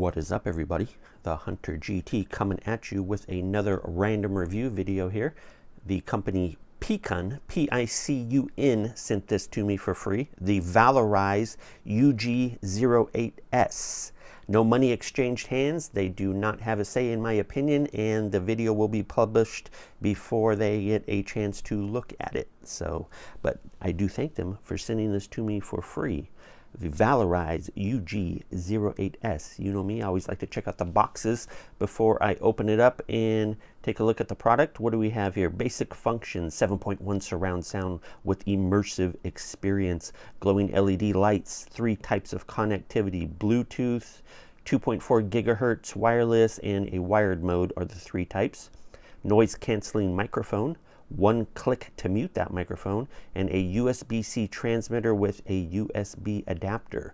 What is up, everybody? The Hunter GT coming at you with another random review video here. The company PICUN, P-I-C-U-N, sent this to me for free. The Valorise UG-80S. No money exchanged hands. They do not have a say in my opinion, and the video will be published before they get a chance to look at it. So, but I do thank them for sending this to me for free. The Valorise UG-80S. You know me, I always like to check out the boxes before I open it up and take a look at the product. What do we have here? Basic functions, 7.1 surround sound with immersive experience, glowing LED lights, 3 types of connectivity, Bluetooth, 2.4 gigahertz, wireless, and a wired mode are the 3 types. Noise canceling microphone, 1 click to mute that microphone, and a USB-C transmitter with a USB adapter.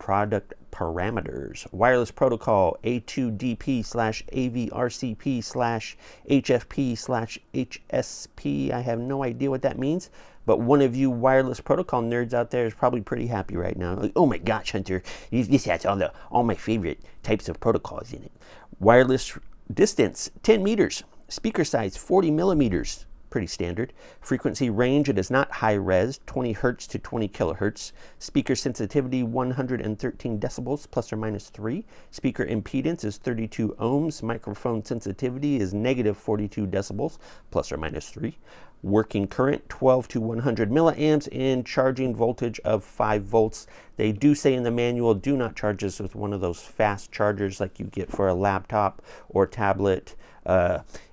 Product parameters: wireless protocol A2DP/AVRCP/HFP/HSP. I have no idea what that means, but one of you wireless protocol nerds out there is probably pretty happy right now. Like, oh my gosh, Hunter, this has all my favorite types of protocols in it. Wireless distance 10 meters. Speaker size 40 millimeters. Pretty standard. Frequency range, it is not high res, 20 hertz to 20 kilohertz. Speaker sensitivity 113 decibels plus or minus 3. Speaker impedance is 32 ohms. Microphone sensitivity is negative 42 decibels plus or minus 3. Working current 12 to 100 milliamps and charging voltage of 5 volts. They do say in the manual, do not charge this with one of those fast chargers like you get for a laptop or tablet.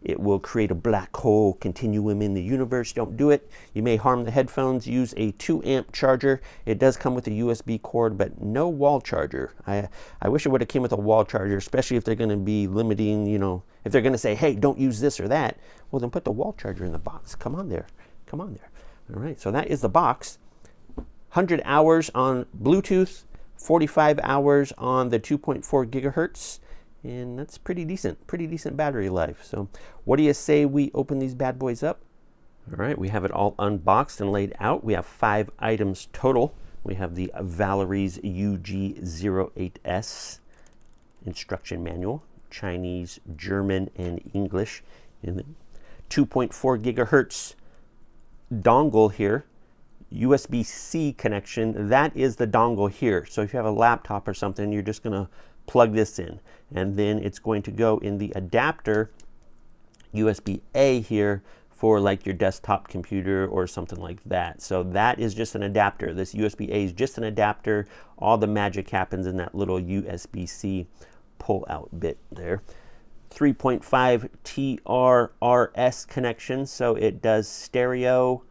It will create a black hole continuum in the universe. Don't do it. You may harm the headphones. Use a 2 amp charger. It does come with a USB cord, but no wall charger. I wish it would have came with a wall charger, especially if they're going to be limiting, you know, if they're going to say, hey, don't use this or that. Well, then put the wall charger in the box. Come on there. Come on there. All right, so that is the box. 100 hours on Bluetooth, 45 hours on the 2.4 gigahertz. And that's pretty decent battery life. So what do you say we open these bad boys up? All right, we have it all unboxed and laid out. We have 5 items total. We have the Valorise UG-80S instruction manual, Chinese, German, and English. And the 2.4 gigahertz dongle here, USB-C connection. That is the dongle here. So if you have a laptop or something, you're just gonna plug this in, and then it's going to go in the adapter USB-A here for like your desktop computer or something like that. So that is just an adapter. This USB-A is just an adapter. All the magic happens in that little USB-C pull out bit there. 3.5 TRRS connection, so it does stereo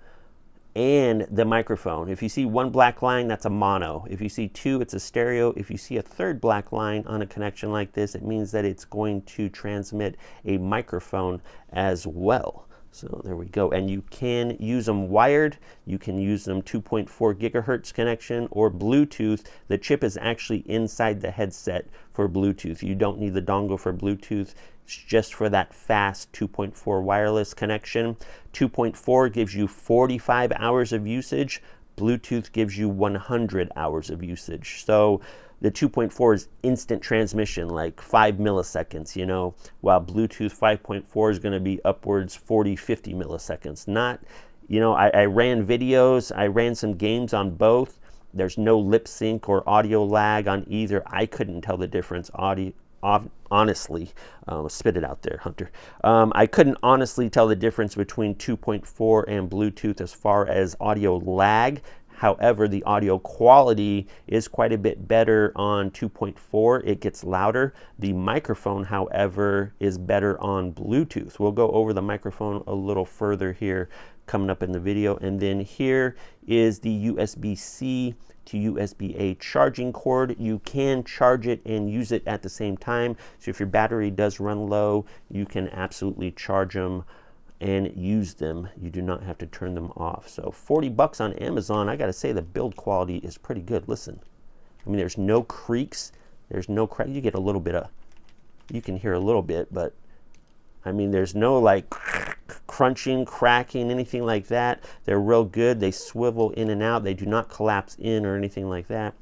and the microphone. If you see 1 black line, that's a mono. If you see 2, it's a stereo. If you see a 3rd black line on a connection like this, it means that it's going to transmit a microphone as well. So there we go. And you can use them wired. You can use them 2.4 gigahertz connection or Bluetooth. The chip is actually inside the headset for Bluetooth. You don't need the dongle for Bluetooth. It's just for that fast 2.4 wireless connection. 2.4 gives you 45 hours of usage. Bluetooth gives you 100 hours of usage. So the 2.4 is instant transmission, like 5 milliseconds, you know, while Bluetooth 5.4 is going to be upwards 40, 50 milliseconds. Not, you know, I ran videos, I ran some games on both. There's no lip sync or audio lag on either. I couldn't tell the difference honestly. Spit it out there, Hunter. I couldn't honestly tell the difference between 2.4 and Bluetooth as far as audio lag. However, the audio quality is quite a bit better on 2.4. It gets louder. The microphone, however, is better on Bluetooth. We'll go over the microphone a little further here coming up in the video. And then here is the USB-C to USB-A charging cord. You can charge it and use it at the same time. So if your battery does run low, you can absolutely charge them and use them. You do not have to turn them off. So 40 bucks on Amazon. I gotta say the build quality is pretty good. Listen, I mean, there's no creaks, there's no crack. You get a little bit of, you can hear a little bit, but I mean, there's no like crunching, cracking, anything like that. They're real good. They swivel in and out. They do not collapse in or anything like that.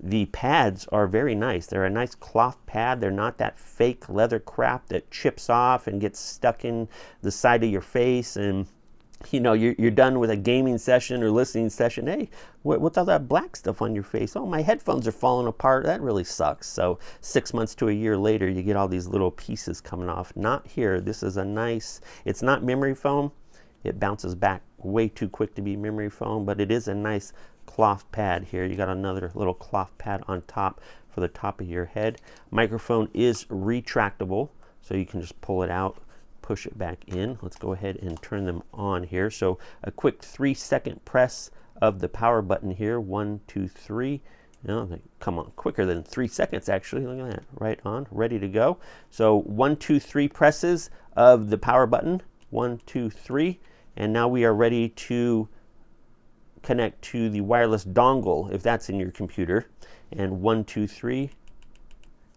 The pads are very nice. They're a nice cloth pad. They're not that fake leather crap that chips off and gets stuck in the side of your face, and you know, you're done with a gaming session or listening session. Hey, what's all that black stuff on your face? Oh, my headphones are falling apart. That really sucks. So 6 months to a year later, you get all these little pieces coming off. Not here. This is a nice, it's not memory foam. It bounces back way too quick to be memory foam, but it is a nice cloth pad here. You got another little cloth pad on top for the top of your head. Microphone is retractable, so you can just pull it out, push it back in. Let's go ahead and turn them on here. So a quick 3-second press of the power button here. 1, 2, 3. No, they come on quicker than 3 seconds actually. Look at that. Right on, ready to go. So 1, 2, 3 presses of the power button. 1, 2, 3. And now we are ready to connect to the wireless dongle if that's in your computer. And 1, 2, 3.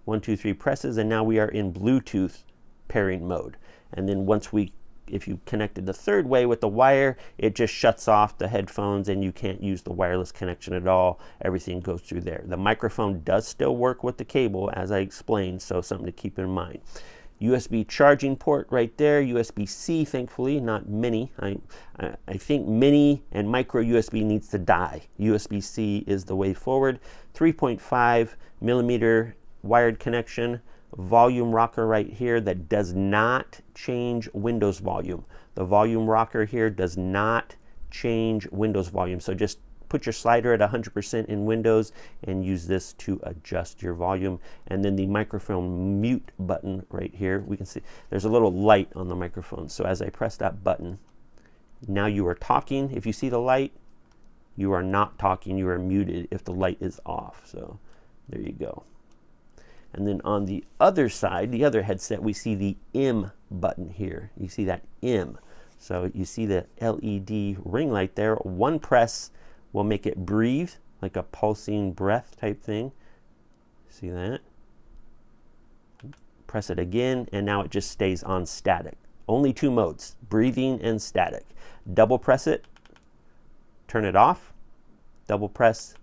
1, 2, 3 presses, and now we are in Bluetooth pairing mode. And then if you connected the third way with the wire, it just shuts off the headphones and you can't use the wireless connection at all. Everything goes through there. The microphone does still work with the cable, as I explained, so something to keep in mind. USB charging port right there, USB-C, thankfully, not mini. I think mini and micro USB needs to die. USB-C is the way forward. 3.5 millimeter wired connection. Volume rocker right here that does not change Windows volume. The volume rocker here does not change Windows volume. So just put your slider at 100% in Windows and use this to adjust your volume. And then the microphone mute button right here, we can see there's a little light on the microphone. So as I press that button, now you are talking. If you see the light, you are not talking. You are muted if the light is off. So there you go. And then on the other side, the other headset, we see the M button here. You see that M. So you see the LED ring light there. One press will make it breathe, like a pulsing breath type thing. See that? Press it again, and now it just stays on static. Only 2 modes, breathing and static. Double press it, turn it off. Double press,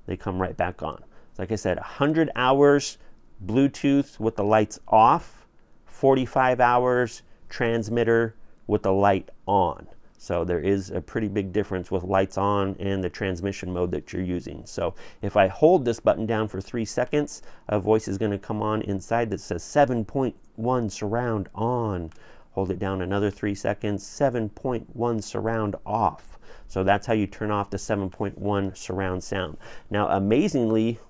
they come right back on. Like I said, 100 hours Bluetooth with the lights off, 45 hours transmitter with the light on. So there is a pretty big difference with lights on and the transmission mode that you're using. So if I hold this button down for 3 seconds, a voice is going to come on inside that says 7.1 surround on. Hold it down another 3 seconds, 7.1 surround off. So that's how you turn off the 7.1 surround sound. Now amazingly,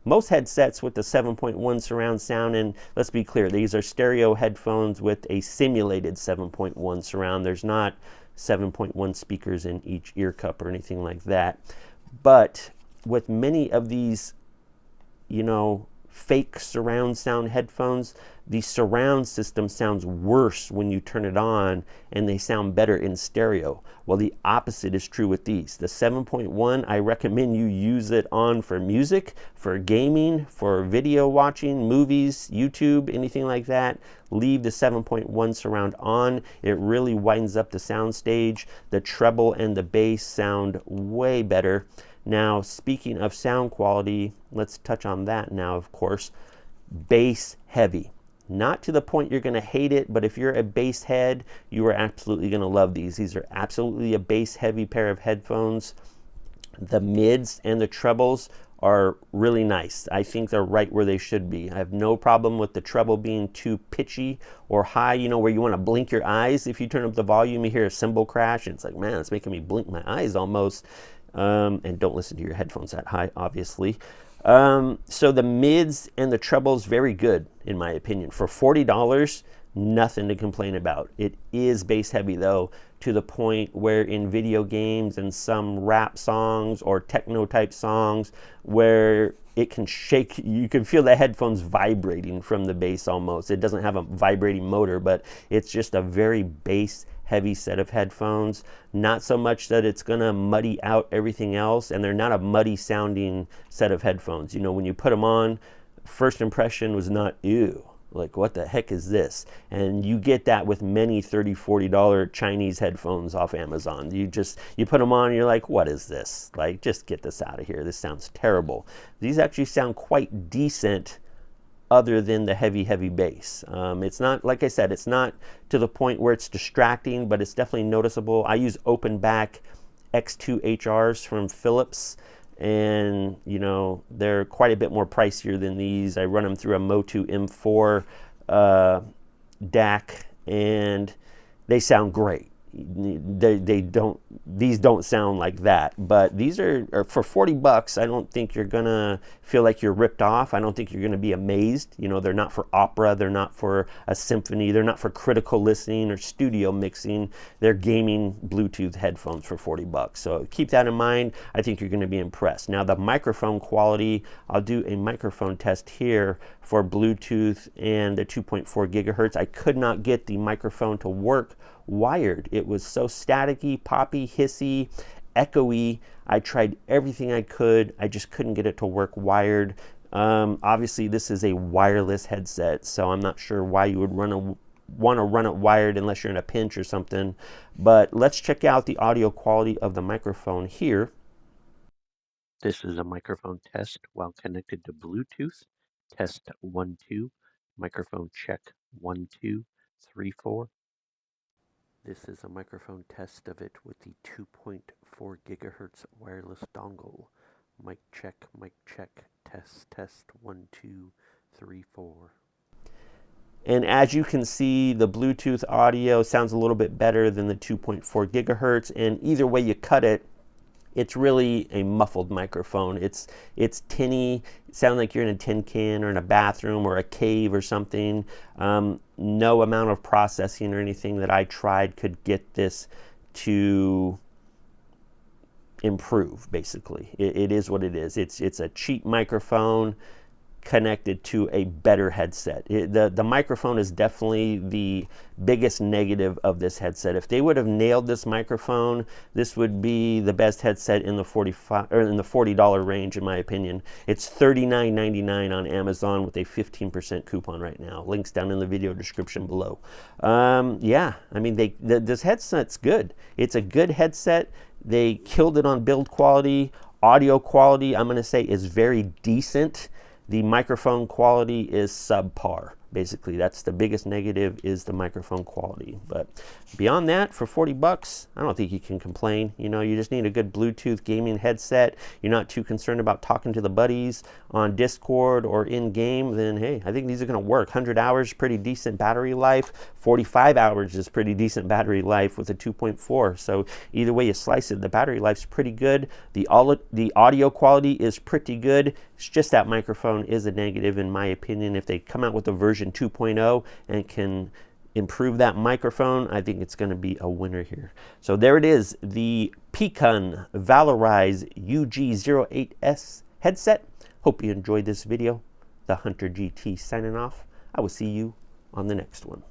most headsets with the 7.1 surround sound, and let's be clear, these are stereo headphones with a simulated 7.1 surround. There's not 7.1 speakers in each ear cup or anything like that. But with many of these, you know, fake surround sound headphones, the surround system sounds worse when you turn it on and they sound better in stereo. Well, the opposite is true with these. The 7.1, I recommend you use it on for music, for gaming, for video watching, movies, YouTube, anything like that. Leave the 7.1 surround on. It really widens up the sound stage. The treble and the bass sound way better. Now, speaking of sound quality, let's touch on that now, of course. Bass heavy. Not to the point you're going to hate it, but if you're a bass head, you are absolutely going to love these. These are absolutely a bass heavy pair of headphones. The mids and the trebles are really nice. I think they're right where they should be. I have no problem with the treble being too pitchy or high, you know, where you want to blink your eyes. If you turn up the volume, you hear a cymbal crash, and it's like, man, it's making me blink my eyes almost. And don't listen to your headphones that high, obviously. So the mids and the trebles, very good, in my opinion. For $40, nothing to complain about. It is bass heavy, though, to the point where in video games and some rap songs or techno type songs where it can shake, you can feel the headphones vibrating from the bass almost. It doesn't have a vibrating motor, but it's just a very bass heavy set of headphones. Not so much that it's gonna muddy out everything else, and they're not a muddy sounding set of headphones. You know, when you put them on, first impression was not, ew, Like, what the heck is this? And you get that with many $30, $40 Chinese headphones off Amazon. You put them on and you're like, what is this? Like, just get this out of here. This sounds terrible. These actually sound quite decent other than the heavy, heavy bass. It's not, like I said, it's not to the point where it's distracting, but it's definitely noticeable. I use open back X2 HRs from Philips, and you know, they're quite a bit more pricier than these. I run them through a Motu M4 DAC, and they sound great. These don't sound like that, but these are for 40 bucks. I don't think you're gonna feel like you're ripped off. I don't think you're gonna be amazed. You know, they're not for opera, they're not for a symphony, they're not for critical listening or studio mixing. They're gaming Bluetooth headphones for 40 bucks. So keep that in mind. I think you're gonna be impressed. Now the microphone quality, I'll do a microphone test here for Bluetooth and the 2.4 gigahertz. I could not get the microphone to work wired. It was so staticky, poppy, hissy, echoey. I tried everything I could. I just couldn't get it to work wired. Obviously, this is a wireless headset, so I'm not sure why you would want to run it wired unless you're in a pinch or something. But let's check out the audio quality of the microphone here. This is a microphone test while connected to Bluetooth. Test 1, 2. Microphone check 1, 2, 3, 4. This is a microphone test of it with the 2.4 gigahertz wireless dongle. Mic check, test 1, 2, 3, 4. And as you can see, the Bluetooth audio sounds a little bit better than the 2.4 gigahertz, and either way you cut it, it's really a muffled microphone. It's tinny. It sounds like you're in a tin can or in a bathroom or a cave or something. No amount of processing or anything that I tried could get this to improve, basically. It is what it is. It's a cheap microphone connected to a better headset. The microphone is definitely the biggest negative of this headset. If they would have nailed this microphone, this would be the best headset in the $40 range, in my opinion. It's $39.99 on Amazon with a 15% coupon right now. Links down in the video description below. Yeah, I mean, this headset's good. It's a good headset. They killed it on build quality. Audio quality, I'm going to say, is very decent. The microphone quality is subpar. Basically, that's the biggest negative, is the microphone quality. But beyond that, for 40 bucks, I don't think you can complain. You know, you just need a good Bluetooth gaming headset. You're not too concerned about talking to the buddies on Discord or in game, then hey, I think these are gonna work. 100 hours, pretty decent battery life. 45 hours is pretty decent battery life with a 2.4. So either way you slice it, the battery life's pretty good. The audio quality is pretty good. It's just that microphone is a negative, in my opinion. If they come out with a version 2.0 and can improve that microphone, I think it's going to be a winner here. So there it is, the PICUN Valorise UG-80S headset. Hope you enjoyed this video. The Hunter GT signing off. I will see you on the next one.